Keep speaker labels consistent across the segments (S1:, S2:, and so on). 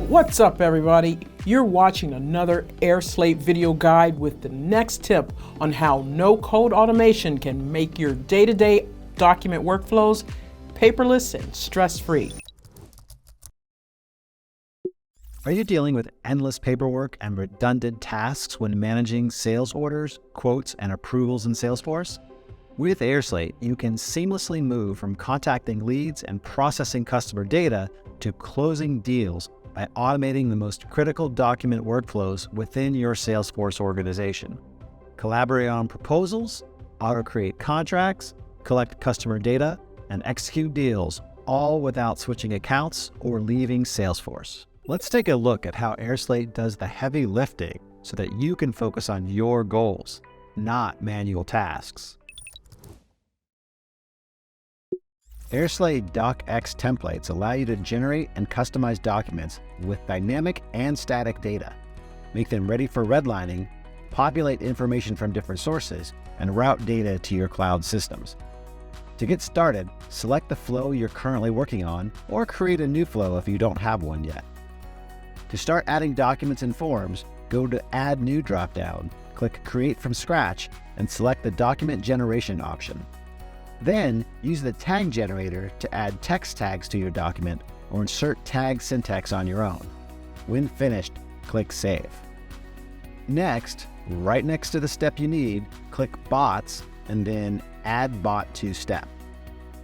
S1: What's up, everybody? You're watching another airSlate video guide with the next tip on how no-code automation can make your day-to-day document workflows paperless and stress-free.
S2: Are you dealing with endless paperwork and redundant tasks when managing sales orders, quotes, and approvals in Salesforce? With airSlate, you can seamlessly move from contacting leads and processing customer data to closing deals by automating the most critical document workflows within your Salesforce organization. Collaborate on proposals, auto-create contracts, collect customer data, and execute deals, all without switching accounts or leaving Salesforce. Let's take a look at how airSlate does the heavy lifting so that you can focus on your goals, not manual tasks. airSlate DocX templates allow you to generate and customize documents with dynamic and static data, make them ready for redlining, populate information from different sources, and route data to your cloud systems. To get started, select the flow you're currently working on, or create a new flow if you don't have one yet. To start adding documents and forms, go to Add New dropdown, click Create from Scratch, and select the Document Generation option. Then, use the tag generator to add text tags to your document or insert tag syntax on your own. When finished, click Save. Next, right next to the step you need, click Bots and then Add Bot to Step.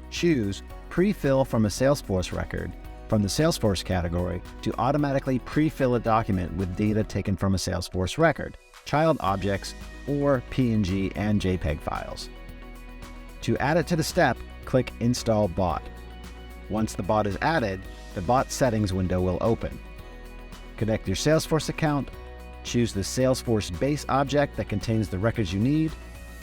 S2: Choose Pre-fill from a Salesforce record from the Salesforce category to automatically pre-fill a document with data taken from a Salesforce record, child objects, or PNG and JPEG files. To add it to the step, click Install Bot. Once the bot is added, the bot settings window will open. Connect your Salesforce account, choose the Salesforce base object that contains the records you need,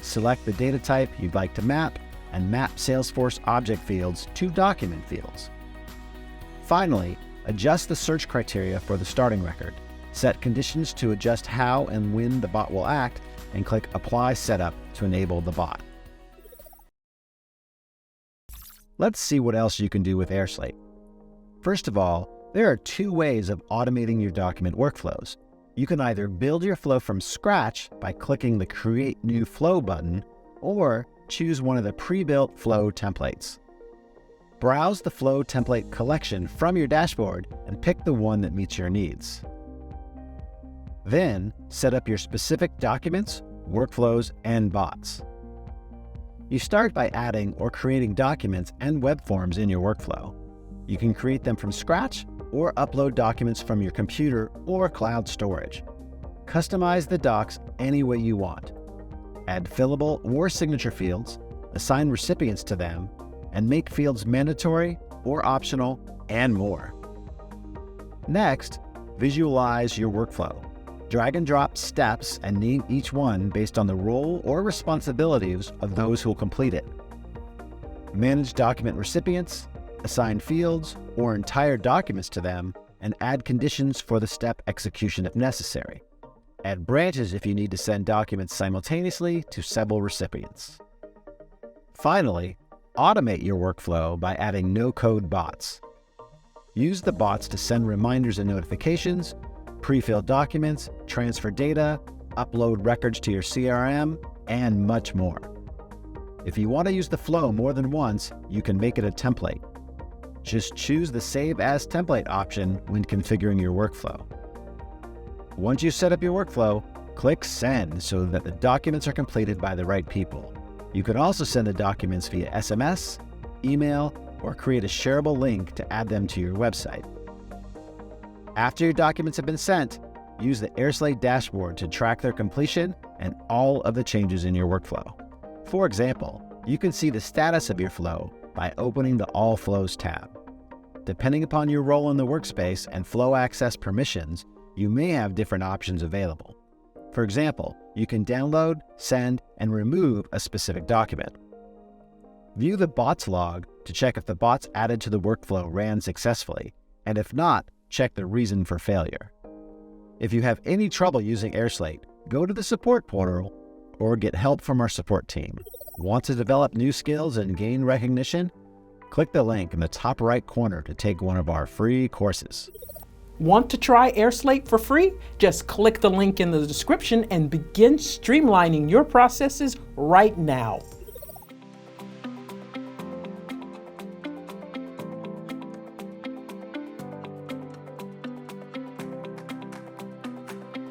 S2: select the data type you'd like to map, and map Salesforce object fields to document fields. Finally, adjust the search criteria for the starting record, set conditions to adjust how and when the bot will act, and click Apply Setup to enable the bot. Let's see what else you can do with airSlate. First of all, there are two ways of automating your document workflows. You can either build your flow from scratch by clicking the Create New Flow button, or choose one of the pre-built flow templates. Browse the flow template collection from your dashboard and pick the one that meets your needs. Then, set up your specific documents, workflows, and bots. You start by adding or creating documents and web forms in your workflow. You can create them from scratch or upload documents from your computer or cloud storage. Customize the docs any way you want. Add fillable or signature fields, assign recipients to them, and make fields mandatory or optional, and more. Next, visualize your workflow. Drag and drop steps and name each one based on the role or responsibilities of those who will complete it. Manage document recipients, assign fields or entire documents to them, and add conditions for the step execution if necessary. Add branches if you need to send documents simultaneously to several recipients. Finally, automate your workflow by adding no-code bots. Use the bots to send reminders and notifications, pre-fill documents, transfer data, upload records to your CRM, and much more. If you want to use the flow more than once, you can make it a template. Just choose the Save As Template option when configuring your workflow. Once you set up your workflow, click Send so that the documents are completed by the right people. You can also send the documents via SMS, email, or create a shareable link to add them to your website. After your documents have been sent, use the airSlate dashboard to track their completion and all of the changes in your workflow. For example, you can see the status of your flow by opening the All Flows tab. Depending upon your role in the workspace and flow access permissions, you may have different options available. For example, you can download, send, and remove a specific document. View the bots log to check if the bots added to the workflow ran successfully, and if not, check the reason for failure. If you have any trouble using airSlate, go to the support portal or get help from our support team. Want to develop new skills and gain recognition? Click the link in the top right corner to take one of our free courses.
S1: Want to try airSlate for free? Just click the link in the description and begin streamlining your processes right now.